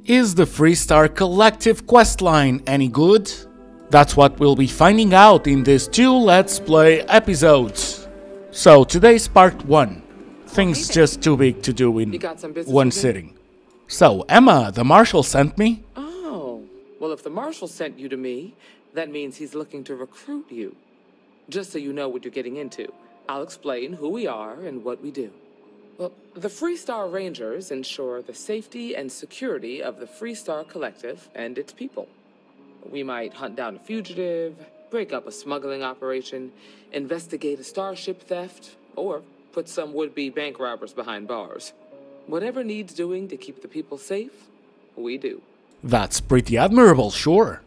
Is the Freestar Collective Questline any good? That's what we'll be finding out in these 2 Let's Play episodes. So today's part 1. Things just too big to do in one sitting. So Emma, the marshal sent me? Oh, well if the marshal sent you to me, that means he's looking to recruit you. Just so you know what you're getting into, I'll explain who we are and what we do. Well, the Freestar Rangers ensure the safety and security of the Freestar Collective and its people. We might hunt down a fugitive, break up a smuggling operation, investigate a starship theft, or put some would-be bank robbers behind bars. Whatever needs doing to keep the people safe, we do. That's pretty admirable, sure.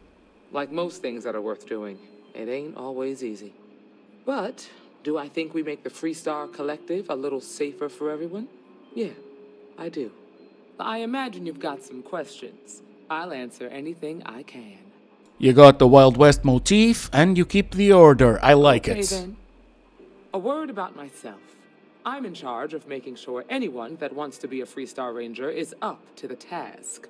Like most things that are worth doing, it ain't always easy. But do I think we make the Freestar Collective a little safer for everyone? Yeah, I do. I imagine you've got some questions. I'll answer anything I can. You got the Wild West motif, and you keep the order. I like it. Then. A word about myself. I'm in charge of making sure anyone that wants to be a Freestar Ranger is up to the task.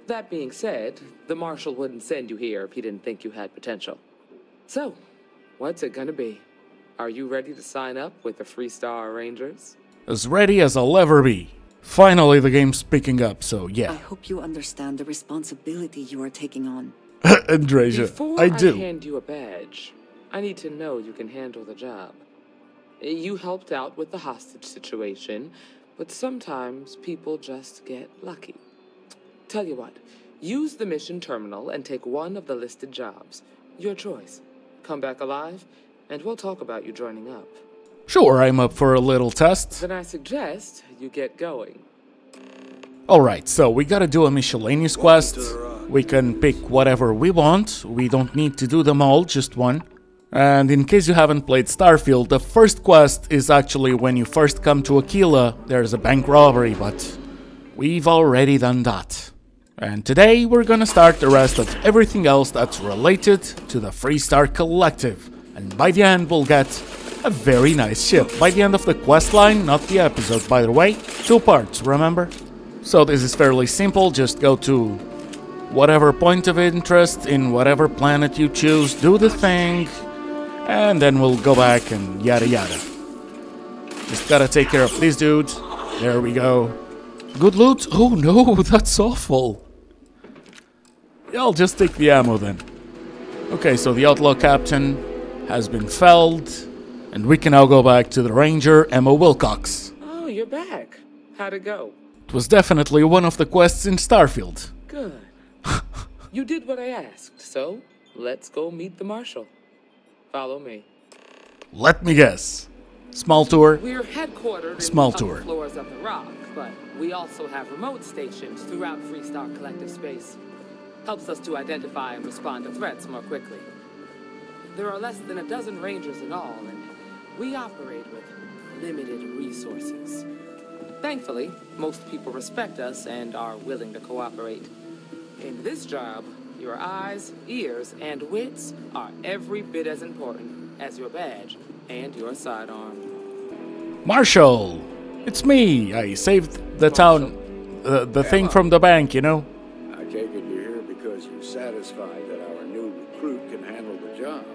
That being said, the Marshal wouldn't send you here if he didn't think you had potential. So, what's it gonna be? Are you ready to sign up with the Freestar Rangers? As ready as I'll ever be. Finally, the game's picking up, so yeah. I hope you understand the responsibility you are taking on. Andreja, Before I do. hand you a badge, I need to know you can handle the job. You helped out with the hostage situation, but sometimes people just get lucky. Tell you what, use the mission terminal and take one of the listed jobs. Your choice. Come back alive, and we'll talk about you joining up. Sure, I'm up for a little test. Then I suggest you get going. Alright, so we gotta do a miscellaneous quest. We can pick whatever we want. We don't need to do them all, just one. And in case you haven't played Starfield, the first quest is actually when you first come to Aquila. There's a bank robbery, but we've already done that. And today we're gonna start the rest of everything else that's related to the Freestar Collective. And by the end we'll get a very nice ship. By the end of the quest line, not the episode by the way. 2 parts, remember? So this is fairly simple, just go to whatever point of interest in whatever planet you choose, do the thing, and then we'll go back and yada yada. Just gotta take care of this dude. There we go. Good loot? Oh no, that's awful. Yeah, I'll just take the ammo then. Okay, so the outlaw captain has been felled, and we can now go back to the ranger, Emma Wilcox. Oh, you're back. How'd it go? It was definitely one of the quests in Starfield. Good. You did what I asked, so let's go meet the Marshal. Follow me. Let me guess. Small tour? We're headquartered Small in the tour. upper floors of the Rock, but we also have remote stations throughout Freestar Collective space. Helps us to identify and respond to threats more quickly. There are less than a dozen Rangers in all, and we operate with limited resources. Thankfully, most people respect us and are willing to cooperate. In this job, your eyes, ears, and wits are every bit as important as your badge and your sidearm. Marshall! It's me! I saved the town, the thing from the bank, you know? I take it you're here because you're satisfied that our new recruit can handle the job.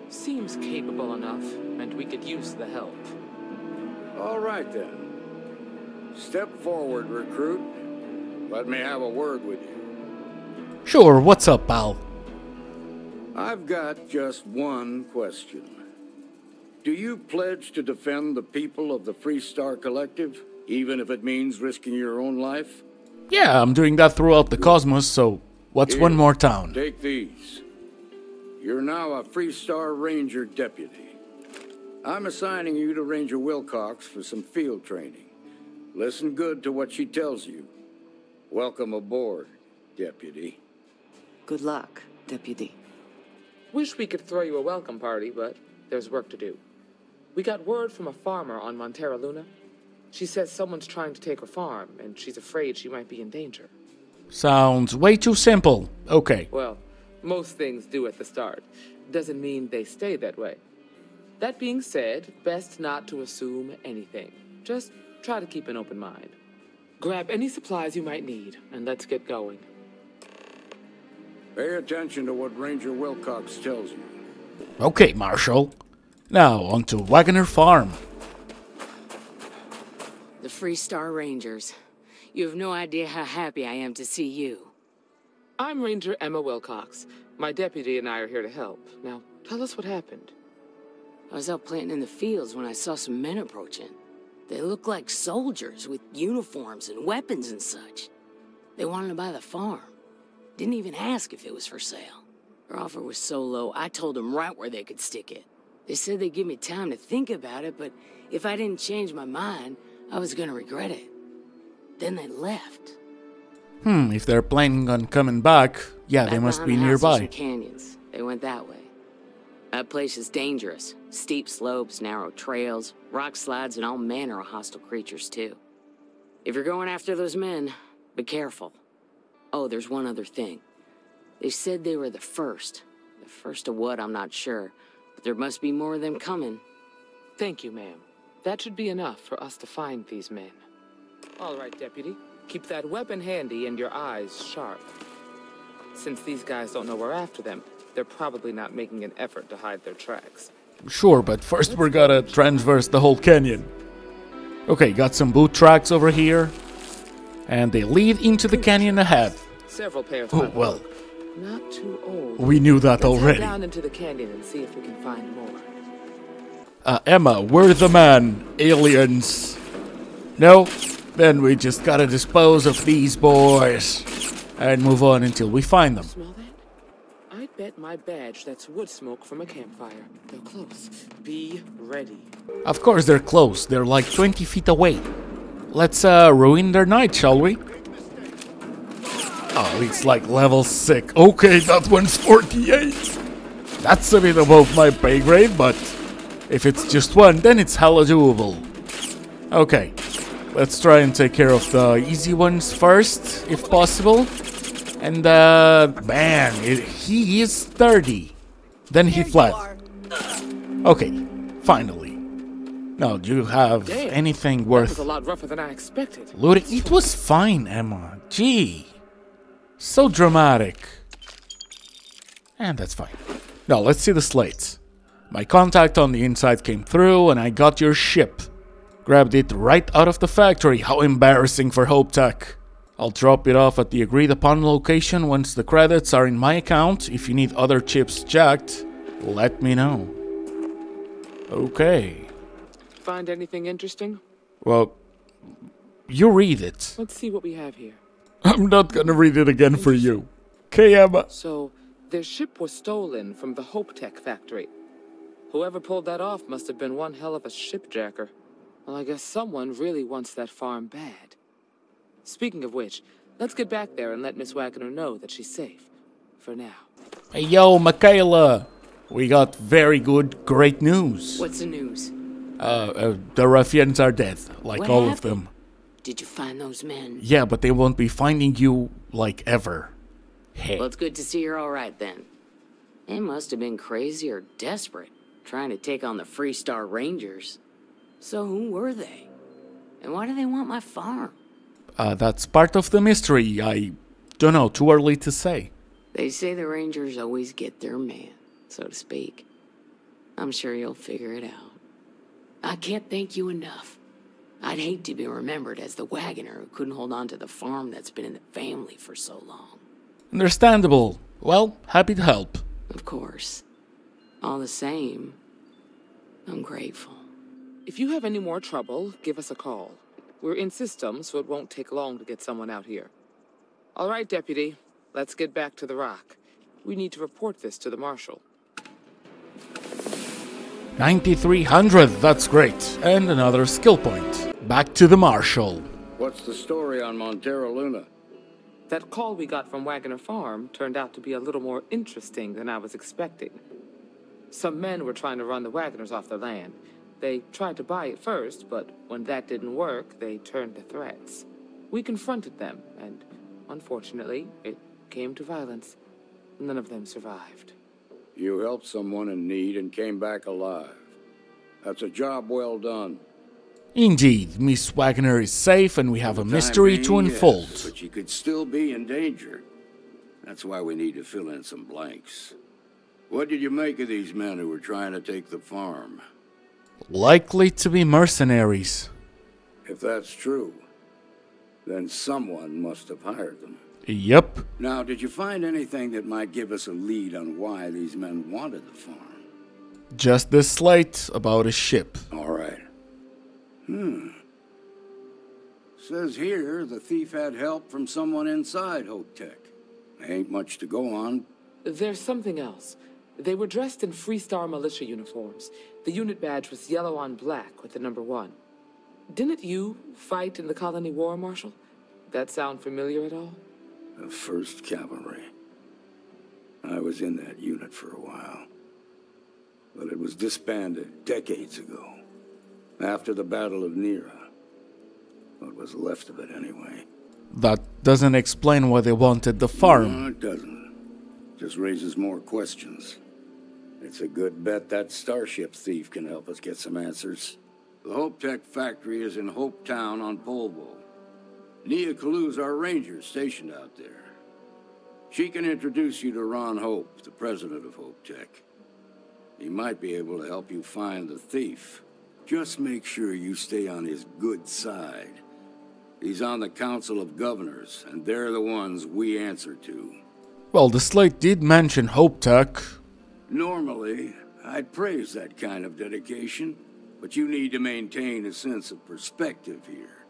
Seems capable enough, and we could use the help. All right then. Step forward, recruit. Let me have a word with you. Sure, what's up, pal? I've got just one question. Do you pledge to defend the people of the Freestar Collective, even if it means risking your own life? Yeah, I'm doing that throughout the cosmos, so what's Here, one more town? Take these. You're now a Freestar Ranger deputy. I'm assigning you to Ranger Wilcox for some field training. Listen good to what she tells you. Welcome aboard, deputy. Good luck, Deputy. Wish we could throw you a welcome party, but there's work to do. We got word from a farmer on Montera Luna. She says someone's trying to take her farm, and she's afraid she might be in danger. Sounds way too simple. Okay. Well, most things do at the start. Doesn't mean they stay that way. That being said, best not to assume anything. Just try to keep an open mind. Grab any supplies you might need, and let's get going. Pay attention to what Ranger Wilcox tells you. Okay, Marshal. Now, on to Wagoner Farm. The Freestar Rangers. You have no idea how happy I am to see you. I'm Ranger Emma Wilcox. My deputy and I are here to help. Now, tell us what happened. I was out planting in the fields when I saw some men approaching. They looked like soldiers with uniforms and weapons and such. They wanted to buy the farm. Didn't even ask if it was for sale. Their offer was so low, I told them right where they could stick it. They said they'd give me time to think about it, but if I didn't change my mind, I was gonna regret it. Then they left. If they're planning on coming back, yeah, they must be nearby. Some canyons. They went that way. That place is dangerous. Steep slopes, narrow trails, rock slides, and all manner of hostile creatures, too. If you're going after those men, be careful. Oh, there's one other thing. They said they were the first. The first of what, I'm not sure. But there must be more of them coming. Thank you, ma'am. That should be enough for us to find these men. All right, Deputy. Keep that weapon handy and your eyes sharp. Since these guys don't know we're after them, they're probably not making an effort to hide their tracks. Sure, but first we're gotta transverse the whole canyon. Okay, got some boot tracks over here. And they lead into the canyon ahead. Several pairs. Oh, well. Not too old. We knew that already. Head down into the canyon and see if we can find more. Emma, we're the man. Aliens. No? Then we just gotta dispose of these boys. And move on until we find them. Smell that? I bet my badge that's wood smoke from a campfire. They're close. Be ready. Of course they're close. They're like 20 feet away. Let's ruin their night, shall we? Oh, it's like level 6. Okay, that one's 48. That's a bit above my pay grade, but if it's just one, then it's hella doable. Okay, let's try and take care of the easy ones first, if possible. And, man, he is 30. Then he fled. Okay, finally. Now, do you have anything worth... That was a lot rougher than I expected. looting? It was fine, Emma. Gee. So dramatic. And that's fine. Now, let's see the slates. My contact on the inside came through, and I got your ship. Grabbed it right out of the factory. How embarrassing for Hope Tech. I'll drop it off at the agreed-upon location once the credits are in my account. If you need other chips jacked, let me know. Okay. Find anything interesting? Well, you read it. Let's see what we have here. I'm not gonna read it again for you. Okay, Emma? So, their ship was stolen from the Hope Tech factory. Whoever pulled that off must have been one hell of a shipjacker. Well, I guess someone really wants that farm bad. Speaking of which, let's get back there and let Miss Wagner know that she's safe. For now. Hey, yo, Michaela! We got very good, great news. What's the news? The ruffians are dead, like What all happened? of them. Did you find those men? Yeah, but they won't be finding you, like, ever. Hey. Well, it's good to see you're all right then. They must have been crazy or desperate, trying to take on the Freestar Rangers. So who were they? And why do they want my farm? That's part of the mystery. I don't know, too early to say. They say the Rangers always get their man, so to speak. I'm sure you'll figure it out. I can't thank you enough. I'd hate to be remembered as the wagoner who couldn't hold on to the farm that's been in the family for so long. Understandable. Well, happy to help. Of course. All the same, I'm grateful. If you have any more trouble, give us a call. We're in system, so it won't take long to get someone out here. All right, Deputy. Let's get back to the rock. We need to report this to the Marshal. 9300, that's great. And another skill point. Back to the Marshal. What's the story on Montero Luna? That call we got from Wagner Farm turned out to be a little more interesting than I was expecting. Some men were trying to run the Wagners off the land. They tried to buy it first, but when that didn't work, they turned to threats. We confronted them, and unfortunately, it came to violence. None of them survived. You helped someone in need and came back alive. That's a job well done. Indeed, Miss Wagner is safe and we have a mystery to unfold. Yes, but she could still be in danger. That's why we need to fill in some blanks. What did you make of these men who were trying to take the farm? Likely to be mercenaries. If that's true, then someone must have hired them. Yep. Now, did you find anything that might give us a lead on why these men wanted the farm? Just this slate about a ship. All right. Says here the thief had help from someone inside Hope Tech. Ain't much to go on. There's something else. They were dressed in Freestar militia uniforms. The unit badge was yellow on black with the number 1. Didn't you fight in the Colony War, Marshal? That sound familiar at all? The 1st Cavalry. I was in that unit for a while. But it was disbanded decades ago. After the Battle of Nera. What was left of it, anyway. That doesn't explain why they wanted the farm. No, it doesn't. Just raises more questions. It's a good bet that starship thief can help us get some answers. The Hope Tech factory is in Hope Town on Polvo. Nia Kalu's our ranger stationed out there. She can introduce you to Ron Hope, the president of Hope Tech. He might be able to help you find the thief. Just make sure you stay on his good side. He's on the Council of Governors, and they're the ones we answer to. Well, the slate did mention Hope Tech. Normally, I'd praise that kind of dedication, but you need to maintain a sense of perspective here.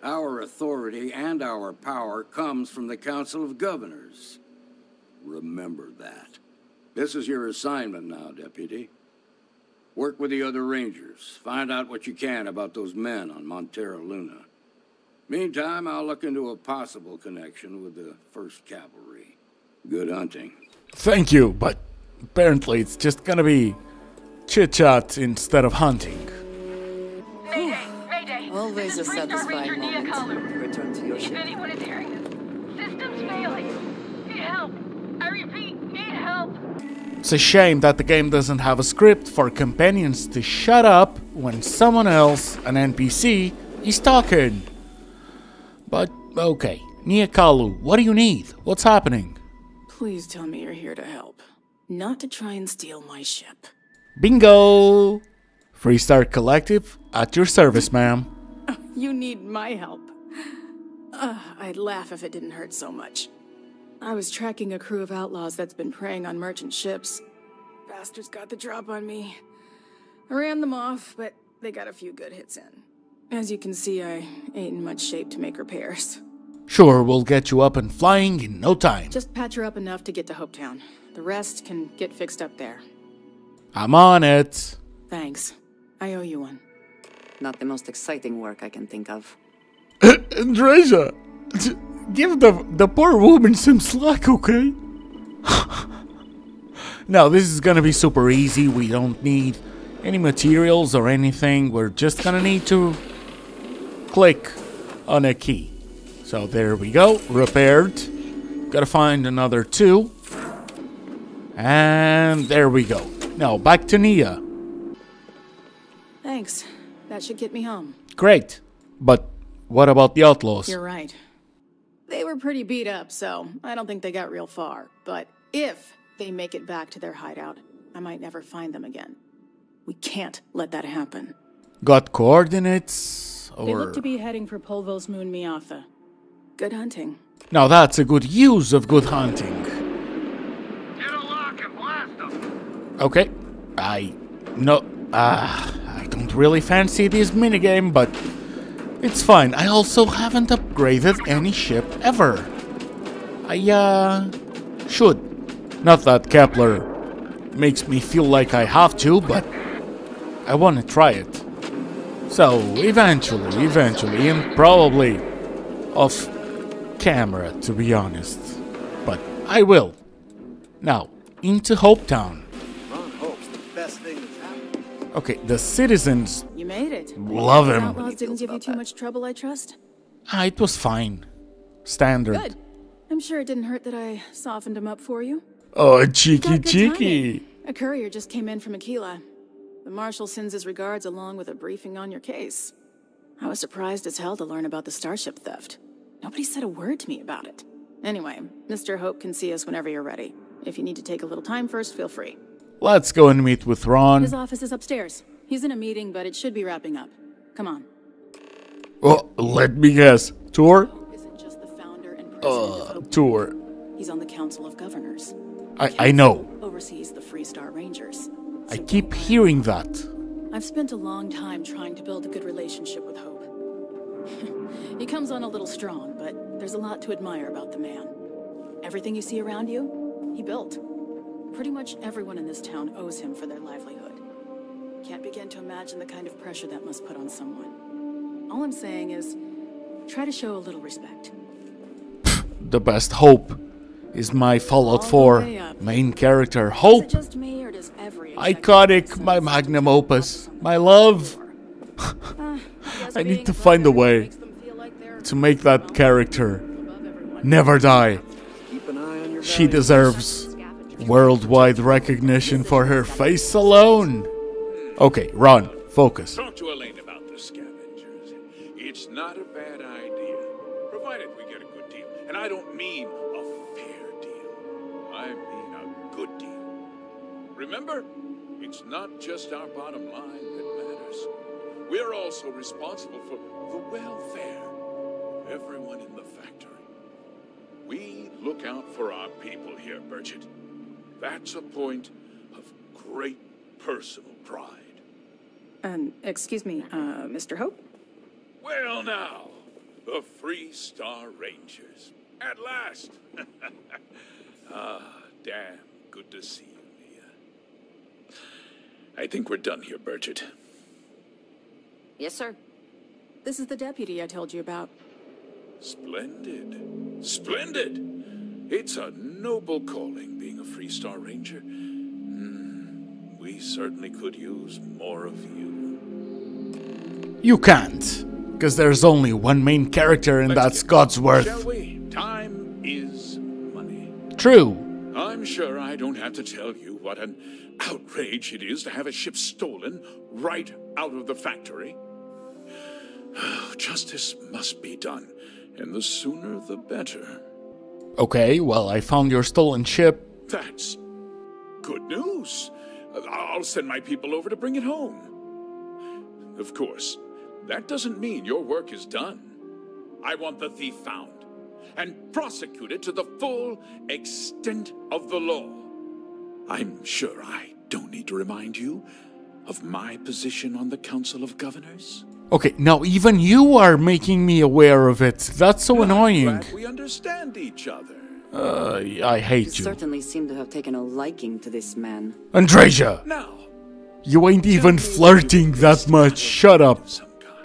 Our authority and our power comes from the Council of Governors. Remember that. This is your assignment now, Deputy. Work with the other Rangers. Find out what you can about those men on Montera Luna. Meantime, I'll look into a possible connection with the 1st Cavalry. Good hunting. Thank you, but apparently it's just gonna be chit-chat instead of hunting. Mayday! Mayday! Always This a is Freestar satisfying Ranger Nia moment Kalu. to return to your If ship. anyone is hearing us, systems failing. Need help. I repeat, need help. It's a shame that the game doesn't have a script for companions to shut up when someone else, an NPC, is talking. But, okay. Nia Kalu, what do you need? What's happening? Please tell me you're here to help. Not to try and steal my ship. Bingo! Freestar Collective, at your service, ma'am. You need my help. I'd laugh if it didn't hurt so much. I was tracking a crew of outlaws that's been preying on merchant ships. Bastards got the drop on me. I ran them off, but they got a few good hits in. As you can see, I ain't in much shape to make repairs. Sure, we'll get you up and flying in no time. Just patch her up enough to get to Hopetown. The rest can get fixed up there. I'm on it. Thanks. I owe you one. Not the most exciting work I can think of. Andreja, give the poor woman some slack, okay? Now, this is gonna be super easy. We don't need any materials or anything. We're just gonna need to click on a key. So there we go, repaired. Gotta find another 2. And there we go. Now, back to Nia. Thanks. That should get me home. Great. But what about the outlaws? You're right. They were pretty beat up, so I don't think they got real far. But if they make it back to their hideout, I might never find them again. We can't let that happen. Got coordinates? Or... They look to be heading for Polvo's moon Miatha. Good hunting. Now that's a good use of good hunting. Get a lock and blast them. Okay. I don't really fancy this minigame, but it's fine. I also haven't upgraded any ship ever. I should. Not that Kepler makes me feel like I have to, but I want to try it. So, eventually, and probably off camera, to be honest. But I will. Now, into Hopetown. Ron Hope's the best thing that's happened. Okay, the citizens You made it. love Those him. outlaws didn't give you too much trouble, I trust? It was fine. Standard. Good. I'm sure it didn't hurt that I softened him up for you. Oh, Got cheeky, good cheeky. timing. A courier just came in from Aquila. The Marshal sends his regards along with a briefing on your case. I was surprised as hell to learn about the starship theft. Nobody said a word to me about it. Anyway, Mr. Hope can see us whenever you're ready. If you need to take a little time first, feel free. Let's go and meet with Ron. His office is upstairs. He's in a meeting, but it should be wrapping up. Come on. Oh, let me guess. Tour? Hope isn't just the founder and president of Hope. Tour. He's on the Council of Governors. I know. Oversees the Freestar Rangers. I keep hearing that. I've spent a long time trying to build a good relationship with Hope. He comes on a little strong, but there's a lot to admire about the man. Everything you see around you, he built. Pretty much everyone in this town owes him for their livelihood. Can't begin to imagine the kind of pressure that must put on someone. All I'm saying is, try to show a little respect. The best Hope is my Fallout 4 main character. Hope! Is it just me, or does every Iconic, my magnum opus, my love. I need to find a way to make that character never die. Keep an eye on your She deserves worldwide recognition for her face alone. Okay, Ron, focus. Talk to Elaine about the scavengers. It's not a bad idea, provided we get a good deal. And I don't mean a fair deal. I mean a good deal. Remember, it's not just our bottom line that matters. We're also responsible for the welfare of everyone in the factory. We look out for our people here, Burchett. That's a point of great personal pride. Excuse me, Mr. Hope? Well now, the Freestar Rangers. At last! Damn good to see you, Mia. I think we're done here, Burchett. Yes, sir. This is the deputy I told you about. Splendid. Splendid! It's a noble calling, being a Freestar Ranger. We certainly could use more of you. You can't, because there's only one main character and that's Godsworth. Shall we? Time is money. True. I'm sure I don't have to tell you what an outrage it is to have a ship stolen right out of the factory. Justice must be done, and the sooner the better. Okay, well, I found your stolen ship. That's good news. I'll send my people over to bring it home. Of course, that doesn't mean your work is done. I want the thief found and prosecuted to the full extent of the law. I'm sure I don't need to remind you of my position on the Council of Governors. Okay, now even you are making me aware of it. That's so annoying. Glad we understand each other. I hate you. Certainly seem to have taken a liking to this man. Andreja! Now, You ain't even flirting that much. Shut up.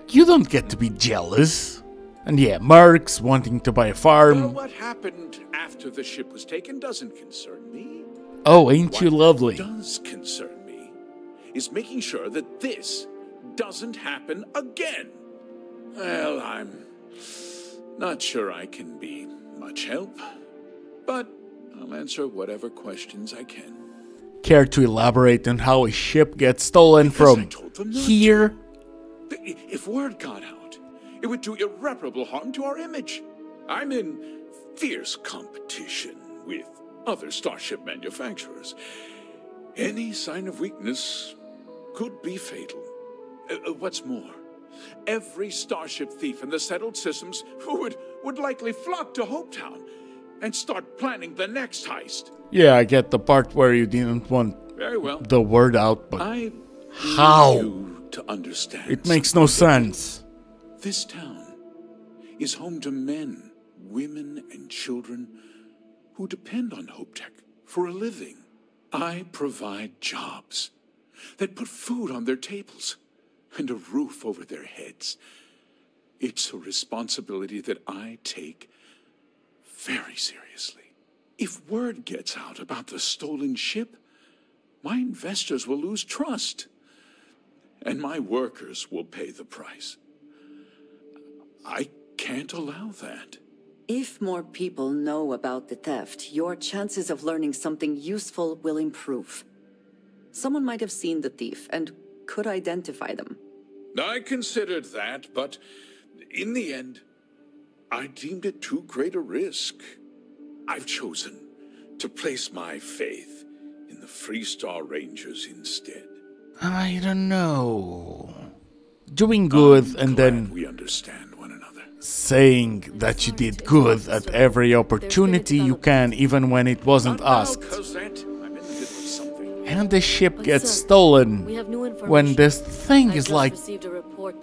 You don't get to be jealous. And yeah, Mark's wanting to buy a well, farm. what happened after the ship was taken doesn't concern me. Oh, ain't you lovely? What does concern me is making sure that this doesn't happen again. Well, I'm not sure I can be much help, but I'll answer whatever questions I can. Care to elaborate on how a ship gets stolen Because I from told them not here? to. If word got out, it would do irreparable harm to our image. I'm in fierce competition with other starship manufacturers. Any sign of weakness could be fatal. What's more, every starship thief in the settled systems would likely flock to Hopetown and start planning the next heist. Yeah, I get the part where you didn't want Very well. the word out, but I how? need you to understand. It makes no sense. This town is home to men, women, and children who depend on HopeTech for a living. I provide jobs that put food on their tables and a roof over their heads. It's a responsibility that I take very seriously. If word gets out about the stolen ship, my investors will lose trust, and my workers will pay the price. I can't allow that. If more people know about the theft, your chances of learning something useful will improve. Someone might have seen the thief and could identify them. I considered that, but in the end, I deemed it too great a risk. I've chosen to place my faith in the Freestar Rangers instead. I don't know. Doing good and then we understand one another. saying that you did good at every opportunity you can, even when it wasn't asked. And the ship gets stolen when this thing is like,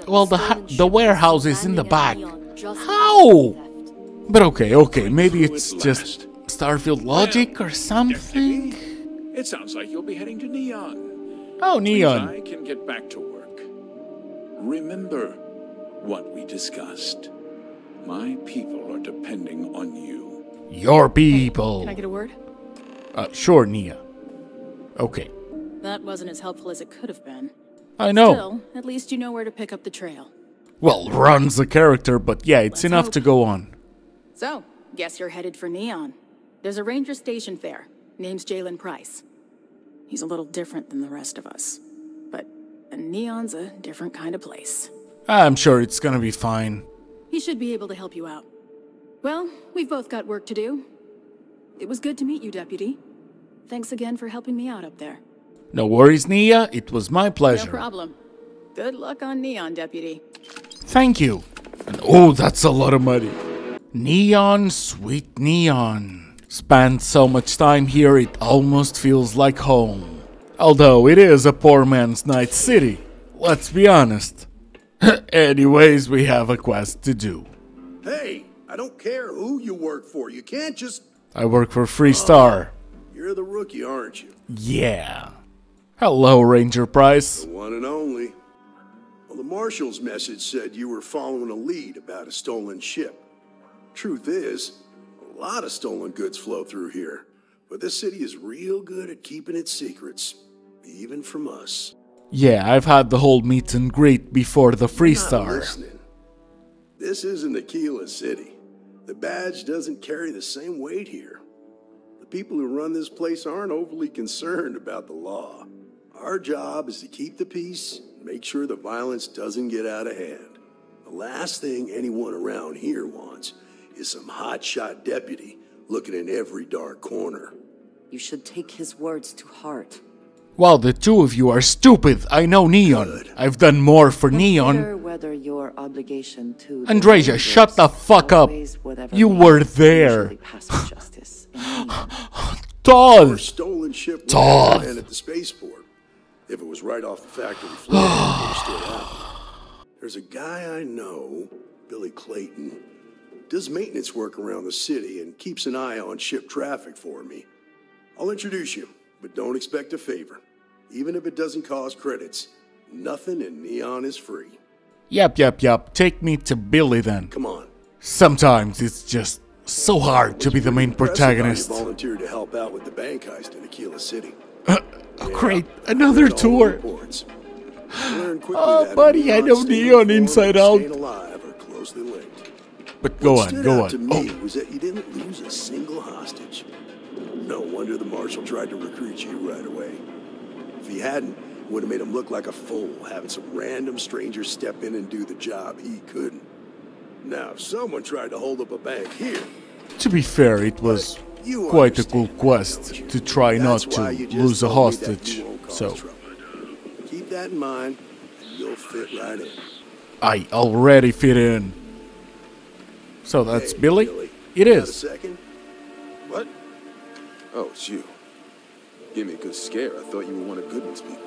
well, the warehouse is in the back. How? But okay, maybe it's just Starfield logic or something. It sounds like you'll be heading to Neon. Oh, Neon. I can get back to work. Remember what we discussed. My people are depending on you. Your people. Can I get a word? Sure, Nia. Okay. That wasn't as helpful as it could have been. I know. Still, at least you know where to pick up the trail. Well, Run's a character, but yeah, it's enough to go on. So, guess you're headed for Neon. There's a ranger stationed there. Name's Jalen Price. He's a little different than the rest of us. But Neon's a different kind of place. I'm sure it's gonna be fine. He should be able to help you out. Well, we've both got work to do. It was good to meet you, Deputy. Thanks again for helping me out up there. No worries, Nia. It was my pleasure. No problem. Good luck on Neon, Deputy. Thank you. And oh, that's a lot of money. Neon, sweet Neon. Spent so much time here, it almost feels like home. Although it is a poor man's night city. Let's be honest. Anyways, we have a quest to do. Hey, I don't care who you work for. You can't just... I work for Freestar. You're the rookie, aren't you? Yeah. Hello, Ranger Price. The one and only. Well, the Marshal's message said you were following a lead about a stolen ship. Truth is, a lot of stolen goods flow through here. But this city is real good at keeping its secrets. Even from us. Yeah, I've had the whole meet and greet before the Freestar. Listening. This isn't Aquila City. The badge doesn't carry the same weight here. The people who run this place aren't overly concerned about the law. Our job is to keep the peace and make sure the violence doesn't get out of hand. The last thing anyone around here wants is some hotshot deputy looking in every dark corner. You should take his words to heart. Well, the two of you are stupid. I know Neon. Good. I've done more for Neon. Whether your obligation to Andreja, shut the fuck up. You were there. Todd! Our stolen ship Todd! and at the spaceport. If it was right off the factory floor, it would have stood out. There's a guy I know, Billy Clayton, does maintenance work around the city and keeps an eye on ship traffic for me. I'll introduce you, but don't expect a favor. Even if it doesn't cost credits, nothing in Neon is free. Yep. Take me to Billy then. Come on. Sometimes it's just so hard to be the main protagonist. Volunteered to help out with the bank heist in Aquila City. Great, another tour. Oh, buddy, I know Neon inside out. But go on. To me was that you didn't lose a single hostage. No wonder the Marshal tried to recruit you right away. If he hadn't, it would have made him look like a fool, having some random stranger step in and do the job he couldn't. Now, if someone tried to hold up a bank here... To be fair, it was quite a cool quest to try not to lose a hostage, so... Keep that in mind, and you'll fit right in. I already fit in. So that's Hey, Billy? It Got a is. second? What? Oh, it's you. Gave me a good scare. I thought you were one of Goodman's people.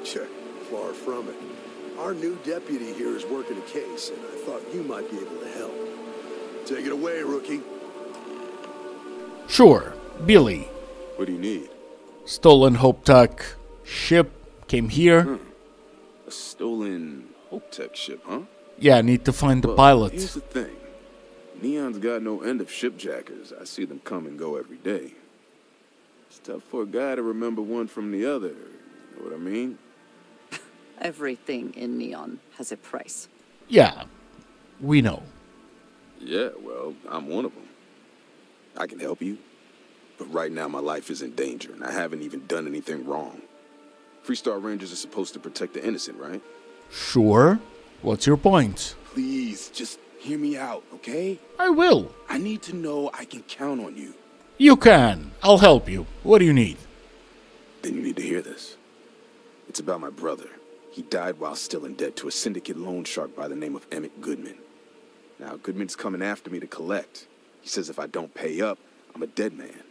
Sure, far from it. Our new deputy here is working a case, and I thought you might be able to help. Take it away, rookie. Sure, Billy. What do you need? Stolen Hope Tech ship came here. A stolen Hope Tech ship, huh? Yeah, need to find the Well, pilot. Here's the thing. Neon's got no end of shipjackers. I see them come and go every day. It's tough for a guy to remember one from the other. You know what I mean? Everything in Neon has a price. Yeah, we know. Yeah, well, I'm one of them. I can help you. But right now my life is in danger, and I haven't even done anything wrong. Freestar Rangers are supposed to protect the innocent, right? Sure. What's your point? Please, just hear me out, okay? I will. I need to know I can count on you. You can. I'll help you. What do you need? Then you need to hear this. It's about my brother. He died while still in debt to a syndicate loan shark by the name of Emmett Goodman. Now, Goodman's coming after me to collect. He says if I don't pay up, I'm a dead man.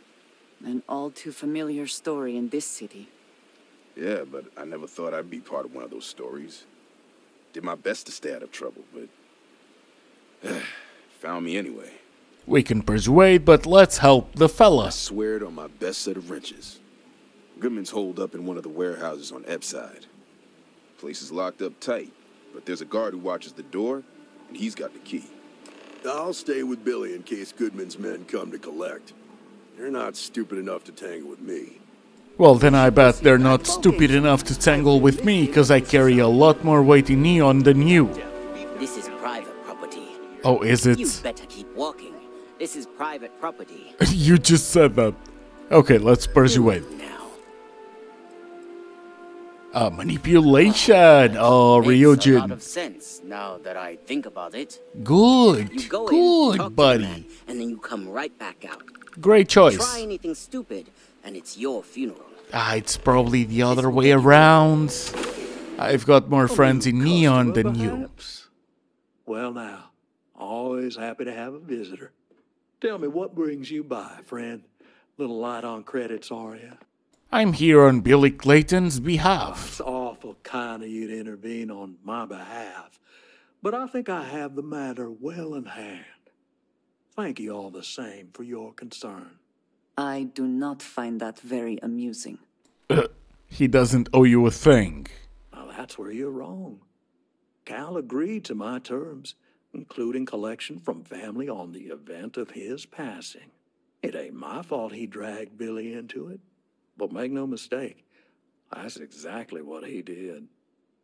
An all too familiar story in this city. Yeah, but I never thought I'd be part of one of those stories. Did my best to stay out of trouble, but found me anyway. We can persuade, but let's help the fella. I swear it on my best set of wrenches. Goodman's holed up in one of the warehouses on Epside. Place is locked up tight, but there's a guard who watches the door, and he's got the key. I'll stay with Billy in case Goodman's men come to collect. They're not stupid enough to tangle with me. Well, then I bet they're not stupid enough to tangle with me, because I carry a lot more weight in Neon than you. This is private property. Oh, is it? You better keep walking. This is private property. You just said that. Okay, let's persuade. Manipulation. Oh, Makes a lot Ryujin. of sense now that I think about it. Good. You go in, Good, talk to the buddy. man, and then you come right back out. Great choice. Try anything stupid, and it's your funeral. It's probably the other way around. I've got more friends in Neon than you. Well now, always happy to have a visitor. Tell me, what brings you by, friend? Little light on credits, are you? I'm here on Billy Clayton's behalf. It's awful kind of you to intervene on my behalf, but I think I have the matter well in hand. Thank you all the same for your concern. I do not find that very amusing. He doesn't owe you a thing. Now that's where you're wrong. Cal agreed to my terms, including collection from family on the event of his passing. It ain't my fault he dragged Billy into it. But make no mistake, that's exactly what he did.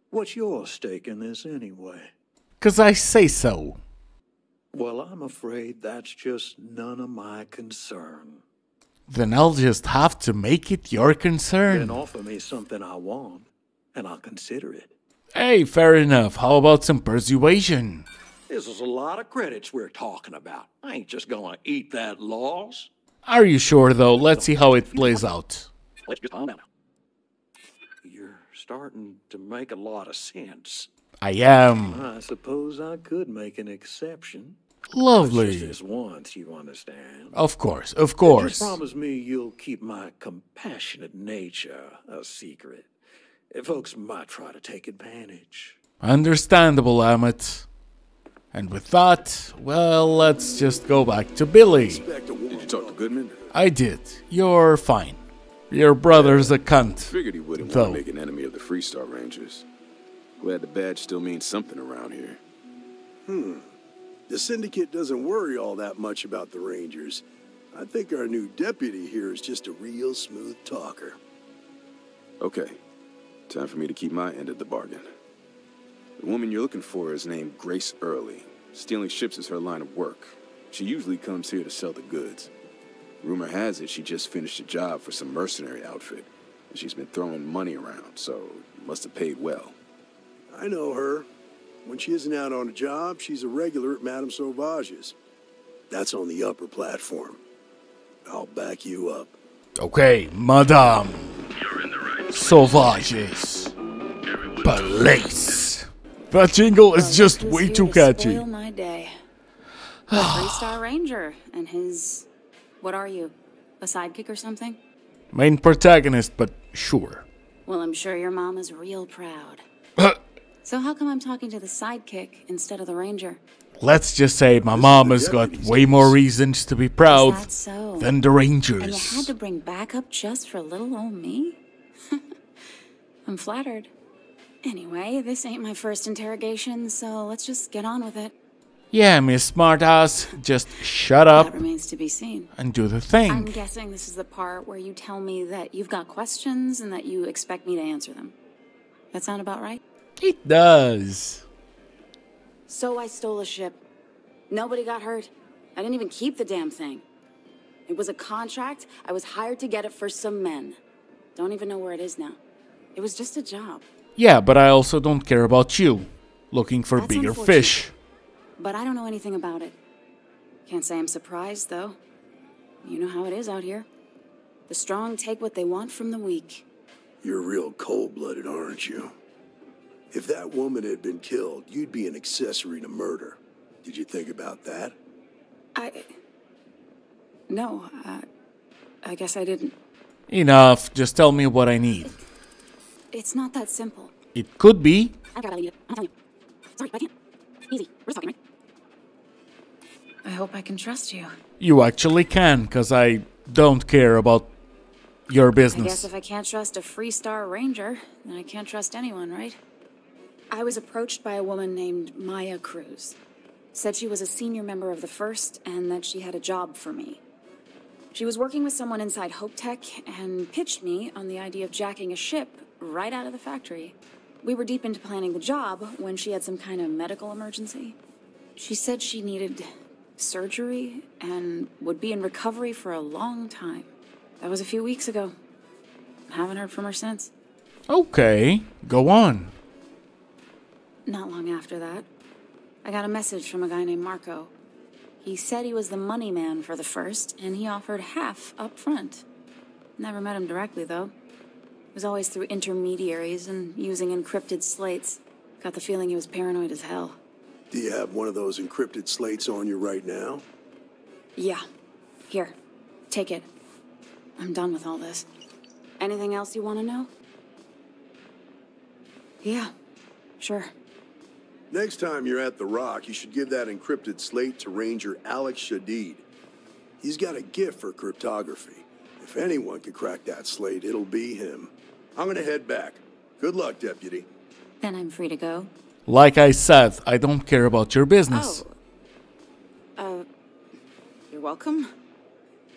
What's your stake in this anyway? 'Cause I say so. Well, I'm afraid that's just none of my concern. Then I'll just have to make it your concern. Then offer me something I want, and I'll consider it. Hey, fair enough. How about some persuasion? This is a lot of credits we're talking about. I ain't just gonna eat that loss. Are you sure, though? Let's see how it plays out. Let's just calm down. You're starting to make a lot of sense. I am. I suppose I could make an exception. Lovely. Just this once, you understand. Of course, of course. Just promise me you'll keep my compassionate nature a secret. Folks might try to take advantage. Understandable, Emmett. And with that, well, let's just go back to Billy. Did you talk to Goodman? I did. You're fine. Your brother's a cunt. Figured he wouldn't though. want to make an enemy of the Freestar Rangers. Glad the badge still means something around here. The Syndicate doesn't worry all that much about the Rangers. I think our new deputy here is just a real smooth talker. Okay, time for me to keep my end of the bargain. The woman you're looking for is named Grace Early. Stealing ships is her line of work. She usually comes here to sell the goods. Rumor has it she just finished a job for some mercenary outfit, and she's been throwing money around, so must have paid well. I know her. When she isn't out on a job, she's a regular at Madame Sauvage's. That's on the upper platform. I'll back you up. Okay, Madame Sauvages. Police. That jingle is just way too catchy. Spoil my day. A Freestar Ranger and his... What are you? A sidekick or something? Main protagonist, but sure. Well, I'm sure your mom is real proud. So how come I'm talking to the sidekick instead of the ranger? Let's just say my mom has got way more reasons to be proud Is that so? than the Rangers. And you had to bring backup just for little old me? I'm flattered. Anyway, this ain't my first interrogation, so let's just get on with it. Yeah, Miss Smartass, just shut up That remains to be seen. and do the thing. I'm guessing this is the part where you tell me that you've got questions and that you expect me to answer them. That sound about right? It does. So I stole a ship. Nobody got hurt. I didn't even keep the damn thing. It was a contract. I was hired to get it for some men. Don't even know where it is now. It was just a job. Yeah, but I also don't care about you. Looking for That's bigger unfortunate. fish. But I don't know anything about it. Can't say I'm surprised, though. You know how it is out here. The strong take what they want from the weak. You're real cold-blooded, aren't you? If that woman had been killed, you'd be an accessory to murder. Did you think about that? No, I guess I didn't. Enough, just tell me what I need. It's not that simple. It could be. I gotta leave it. I'm telling you. Sorry, but I can't. Easy. We're just talking, right? I hope I can trust you. You actually can, because I don't care about your I business. guess if I can't trust a Freestar Ranger, then I can't trust anyone, right? I was approached by a woman named Maya Cruz. Said she was a senior member of the First and that she had a job for me. She was working with someone inside Hope Tech and pitched me on the idea of jacking a ship right out of the factory. We were deep into planning the job when she had some kind of medical emergency. She said she needed surgery and would be in recovery for a long time. That was a few weeks ago. Haven't heard from her since. Okay, go on. Not long after that, I got a message from a guy named Marco. He said he was the money man for the First, and he offered half up front. Never met him directly, though. It was always through intermediaries and using encrypted slates. Got the feeling he was paranoid as hell. Do you have one of those encrypted slates on you right now? Yeah. Here. Take it. I'm done with all this. Anything else you want to know? Yeah. Sure. Next time you're at the Rock, you should give that encrypted slate to Ranger Alex Shadid. He's got a gift for cryptography. If anyone could crack that slate, it'll be him. I'm gonna head back. Good luck, Deputy. Then I'm free to go. Like I said, I don't care about your business. You're welcome.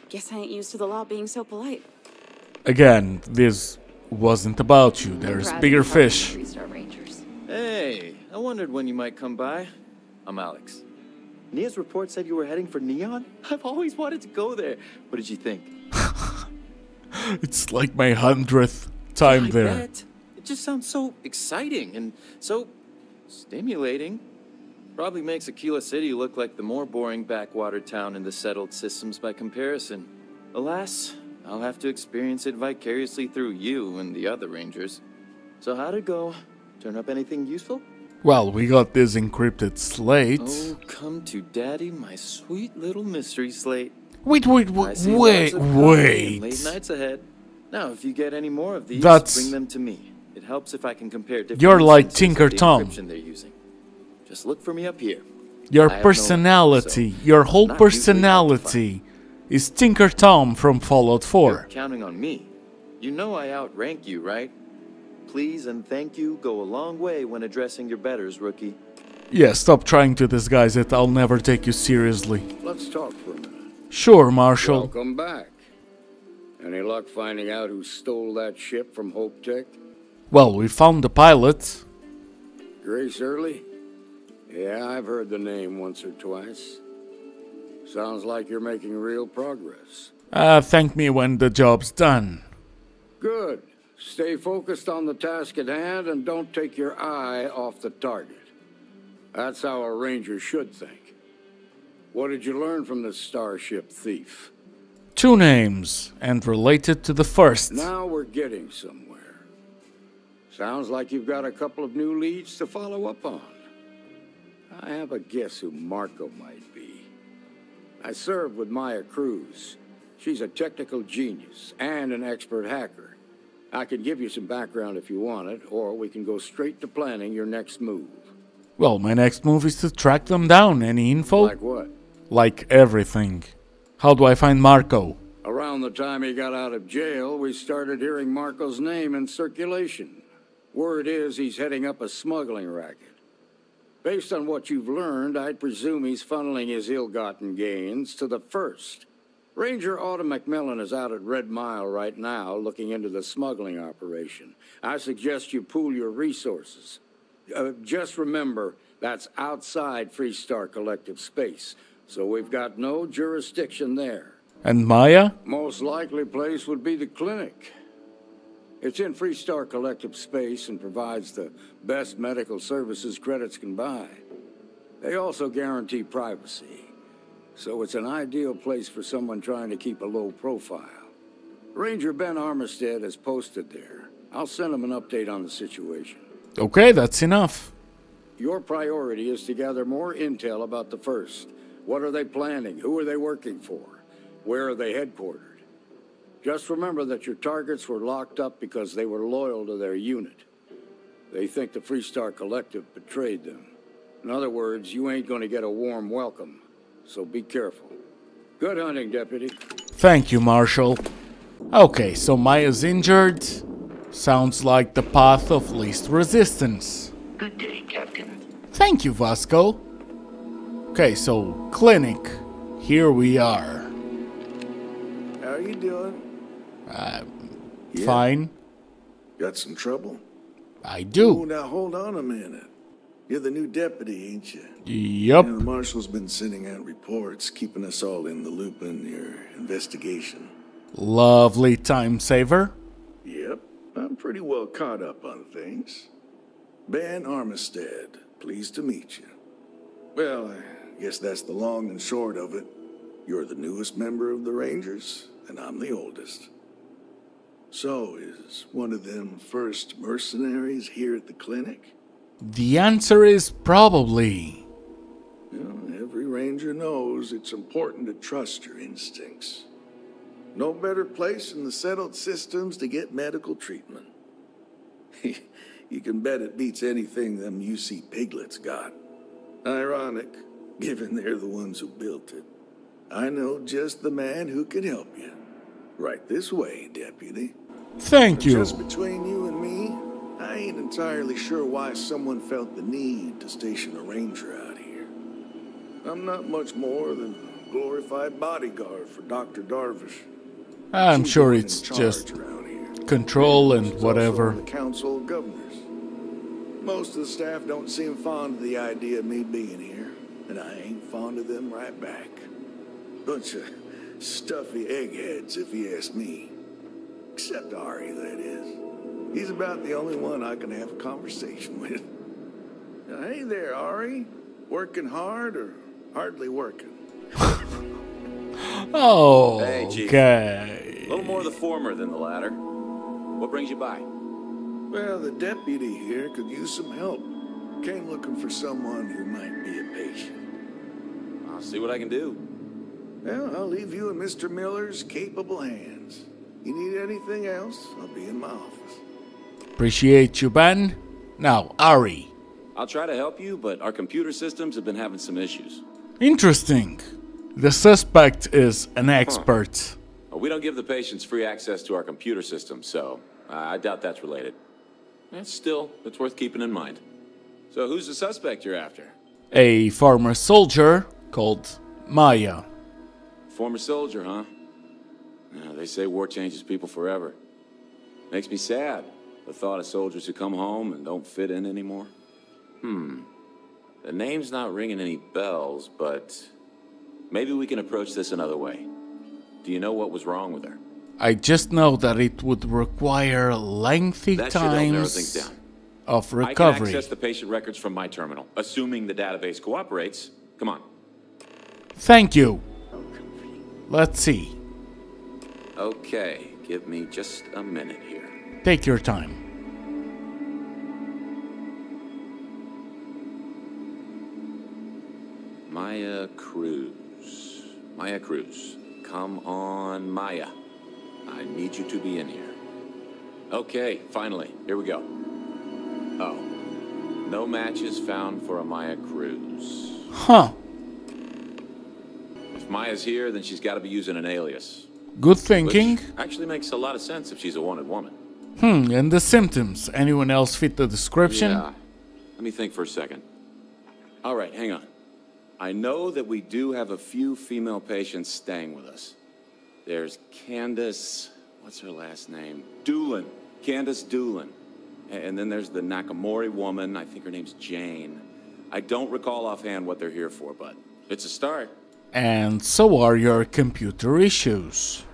Guess I ain't used to the law being so polite. Again, this wasn't about you. There's bigger fish. Freestar Rangers. Hey, I wondered when you might come by. I'm Alex. Nia's report said you were heading for Neon? I've always wanted to go there. What did you think? It's like my 100th time I there. bet. It just sounds so exciting and so stimulating. Probably makes Aquila City look like the more boring backwater town in the settled systems by comparison. Alas, I'll have to experience it vicariously through you and the other Rangers. So how'd it go? Turn up anything useful? Well, we got this encrypted slate. Oh, come to daddy, my sweet little mystery slate. Wait. Late nights ahead. Now, if you get any more of these, bring them to me. It helps if I can compare different You're like instances Tinker of the Tom. encryption they're using. Just look for me up here. Your I have personality, so your whole not usually hard to personality is Tinker Tom from Fallout 4. You're counting on me. You know I outrank you, right? Please and thank you go a long way when addressing your betters, rookie. Yeah, stop trying to disguise it. I'll never take you seriously. Let's talk for a minute. Sure, Marshal. Welcome back. Any luck finding out who stole that ship from Hope Tech? Well, we found the pilot. Grace Early? Yeah, I've heard the name once or twice. Sounds like you're making real progress. Thank me when the job's done. Good. Stay focused on the task at hand and don't take your eye off the target. That's how a ranger should think. What did you learn from the starship thief? 2 names, and related to the first. Now we're getting somewhere. Sounds like you've got a couple of new leads to follow up on. I have a guess who Marco might be. I served with Maya Cruz. She's a technical genius and an expert hacker. I can give you some background if you want it, or we can go straight to planning your next move. Well, my next move is to track them down. Any info? Like what? Like everything. How do I find Marco? Around the time he got out of jail, we started hearing Marco's name in circulation. Word is he's heading up a smuggling racket. Based on what you've learned, I'd presume he's funneling his ill-gotten gains to the First. Ranger Autumn McMillan is out at Red Mile right now looking into the smuggling operation. I suggest you pool your resources. Just remember, that's outside Freestar collective space, so we've got no jurisdiction there. And Maya? Most likely place would be the clinic. It's in Freestar Collective space and provides the best medical services credits can buy. They also guarantee privacy, so it's an ideal place for someone trying to keep a low profile. Ranger Ben Armistead is posted there. I'll send him an update on the situation. Okay, that's enough. Your priority is to gather more intel about the First. What are they planning? Who are they working for? Where are they headquartered? Just remember that your targets were locked up because they were loyal to their unit. They think the Freestar Collective betrayed them. In other words, you ain't gonna get a warm welcome, so be careful. Good hunting, Deputy. Thank you, Marshal. Okay, so Maya's injured. Sounds like the path of least resistance. Good day, Captain. Thank you, Vasco. Okay, so clinic. Here we are. How you doing? Fine. Got some trouble? I do. Oh, now hold on a minute. You're the new deputy, ain't you? Yep. The marshal's been sending out reports, keeping us all in the loop in your investigation. Lovely time saver. Yep, I'm pretty well caught up on things. Ben Armistead, pleased to meet you. Well, I guess that's the long and short of it. You're the newest member of the Rangers, and I'm the oldest. So, is one of them first mercenaries here at the clinic? The answer is probably. Well, every ranger knows it's important to trust your instincts. No better place in the settled systems to get medical treatment. You can bet it beats anything them UC piglets got. Ironic, given they're the ones who built it. I know just the man who can help you. Right this way, Deputy. Thank you. Just between you and me, I ain't entirely sure why someone felt the need to station a ranger out here. I'm not much more than a glorified bodyguard for Dr. Darvish. I'm sure it's just control and whatever. The Council of Governors. Most of the staff don't seem fond of the idea of me being here, and I ain't fond of them right back. Bunch of stuffy eggheads, if you ask me. Except Ari, that is. He's about the only one I can have a conversation with. Now, hey there, Ari. Working hard or hardly working? Oh, hey, Chief. Okay. A little more the former than the latter. What brings you by? Well, the deputy here could use some help. Came looking for someone who might be a patient. I'll see what I can do. Well, I'll leave you in Mr. Miller's capable hands. You need anything else, I'll be in my office. Appreciate you, Ben. Now, Ari. I'll try to help you, but our computer systems have been having some issues. Interesting. The suspect is an expert. Well, we don't give the patients free access to our computer system, so I doubt that's related. Still, it's worth keeping in mind. So who's the suspect you're after? A former soldier called Maya. Former soldier, huh? They say war changes people forever. Makes me sad, the thought of soldiers who come home and don't fit in anymore. The name's not ringing any bells, but maybe we can approach this another way. Do you know what was wrong with her? I just know that it would require lengthy times of recovery. I can access the patient records from my terminal, assuming the database cooperates. Come on. Thank you. Let's see. Okay, give me just a minute here. Take your time. Maya Cruz. Maya Cruz. Come on, Maya. I need you to be in here. Okay, finally. Here we go. Oh. No matches found for a Maya Cruz. Huh. If Maya's here, then she's got to be using an alias. Good thinking. Which actually makes a lot of sense if she's a wanted woman. And the symptoms? Anyone else fit the description? Yeah. Let me think for a second. All right, hang on. I know that we do have a few female patients staying with us. There's Candace, what's her last name? Doolin. Candace Doolin. And then there's the Nakamori woman, I think her name's Jane. I don't recall offhand what they're here for, but it's a start. And so are your computer issues.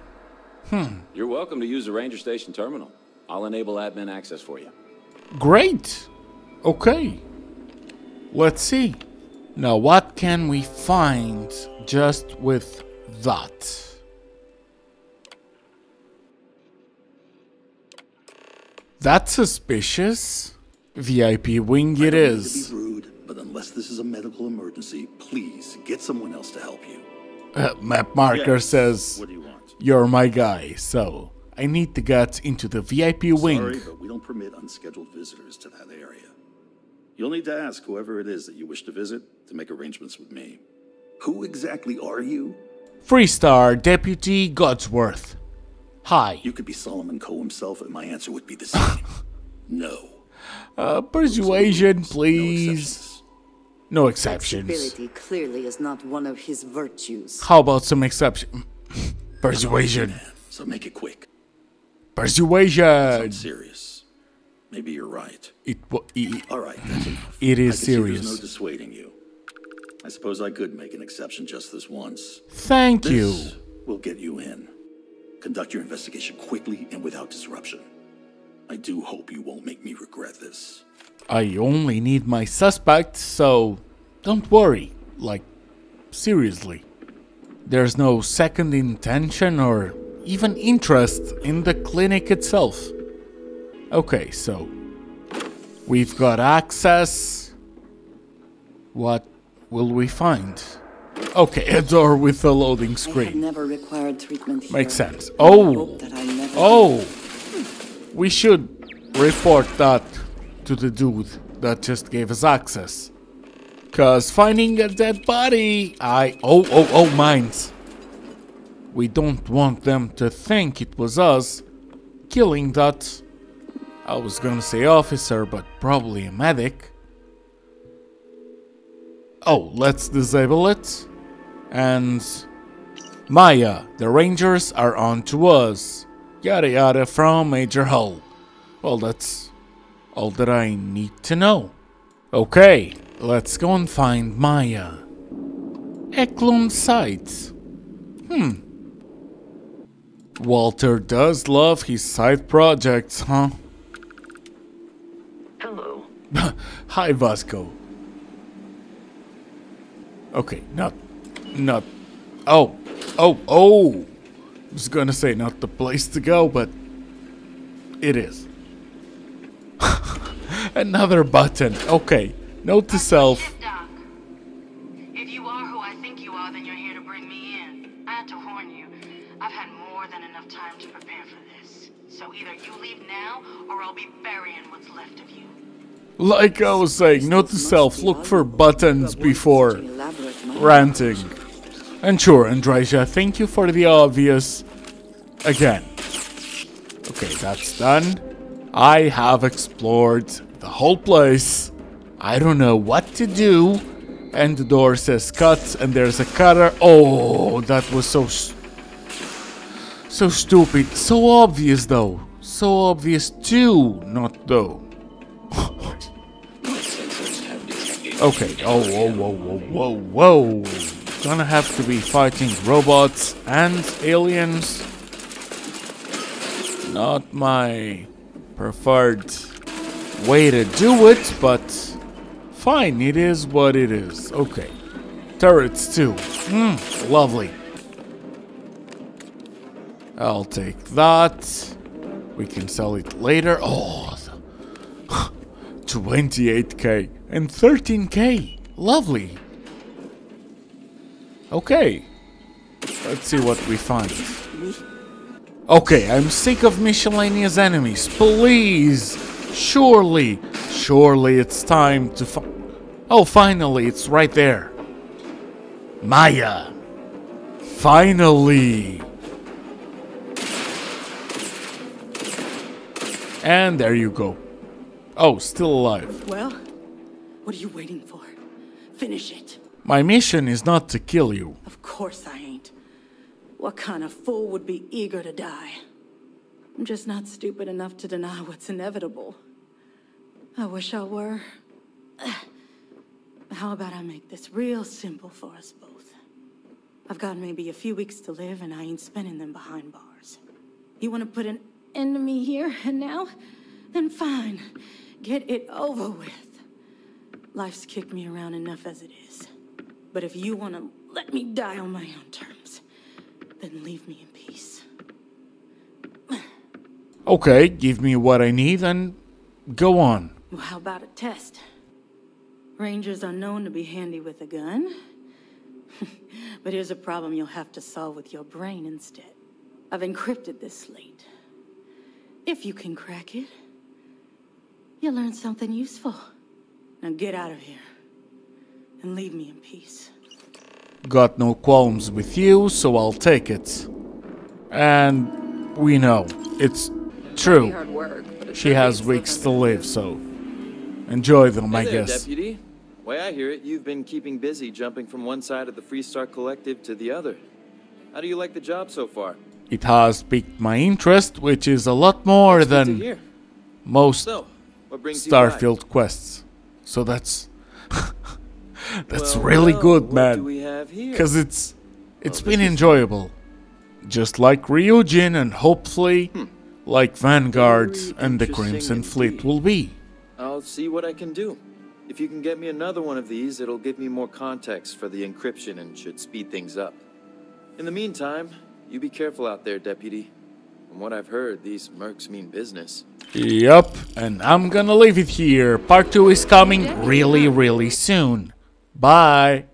You're welcome to use the Ranger Station terminal. I'll enable admin access for you. Great. Okay. Let's see. Now, what can we find just with that? That's suspicious. VIP wing it is. To be rude, but unless this is a medical emergency, please get someone else to help you. Map marker Yes. says, What do you want? you're my guy, so I need to get into the VIP wing. Sorry, but we don't permit unscheduled visitors to that area. You'll need to ask whoever it is that you wish to visit to make arrangements with me. Who exactly are you? Freestar Deputy Godsworth. Hi. You could be Solomon Coe himself, and my answer would be the same. No. Persuasion, please. No exceptions. Flexibility clearly is not one of his virtues. How about some exception? Persuasion. So make it quick. Persuasion. I'm serious. Maybe you're right. All right, that's enough. It is I can see serious. there's no dissuading you. I suppose I could make an exception just this once. Thank you. This will get you in. Conduct your investigation quickly and without disruption. I do hope you won't make me regret this. I only need my suspect, so don't worry. Like, seriously. There's no second intention or even interest in the clinic itself. Okay, so we've got access. What will we find? Okay, a door with a loading I have screen. never required treatment here. Makes sense. I Oh, hope that I never oh, we should report that to the dude that just gave us access. Cause finding a dead body, mines. We don't want them to think it was us killing that, I was gonna say officer, but probably a medic. Oh, let's disable it. And Maya, the Rangers are on to us. Yada yada from Major Hull. Well, that's all that I need to know. Okay, let's go and find Maya. Eklund site. Walter does love his side projects, huh? Hello. Hi, Vasco. Okay, not. Oh. I was gonna say not the place to go, but it is. Another button. Okay, note to self. Doc. If you are who I think you are, then you're here to bring me in. I had to warn you. I've had more than enough time to prepare for this. So either you leave now, or I'll be burying what's left of you. Like I was saying, note to self, look for buttons before ranting. And sure, Andreja, thank you for the obvious again. Okay, that's done. I have explored the whole place. I don't know what to do. And the door says cut, and there's a cutter. Oh, that was so stupid. So obvious, though. So obvious, too. Not though. Okay. Whoa. Gonna have to be fighting robots and aliens. Not my preferred way to do it, but fine, it is what it is. Okay. Turrets too. Lovely. I'll take that. We can sell it later. Oh, 28k and 13k. Lovely. Okay. Let's see what we find. Okay, I'm sick of miscellaneous enemies. Please. Surely it's time to Oh, finally, it's right there. Maya. Finally. And there you go. Oh, still alive. Well, what are you waiting for? Finish it. My mission is not to kill you. Of course I ain't. What kind of fool would be eager to die? I'm just not stupid enough to deny what's inevitable. I wish I were. How about I make this real simple for us both? I've got maybe a few weeks to live, and I ain't spending them behind bars. You want to put an end me here and now, then fine. Get it over with. Life's kicked me around enough as it is. But if you want to let me die on my own terms, then leave me in peace. Okay, give me what I need and go on. Well, how about a test? Rangers are known to be handy with a gun. But here's a problem you'll have to solve with your brain instead. I've encrypted this slate. If you can crack it, you'll learn something useful. Now get out of here and leave me in peace. Got no qualms with you, so I'll take it. And we know it's true. She has weeks to live, so enjoy them, I guess. Deputy. Way I hear it, you've been keeping busy jumping from one side of the Freestar Collective to the other. How do you like the job so far? It has piqued my interest, which is a lot more than most Starfield quests. So that's really good, man. Because it's been enjoyable. Just like Ryujin and hopefully like Vanguard and the Crimson Fleet will be. I'll see what I can do. If you can get me another one of these, it'll give me more context for the encryption and should speed things up. In the meantime, you be careful out there, Deputy. From what I've heard, these mercs mean business. Yup, and I'm gonna leave it here. Part 2 is coming really soon. Bye!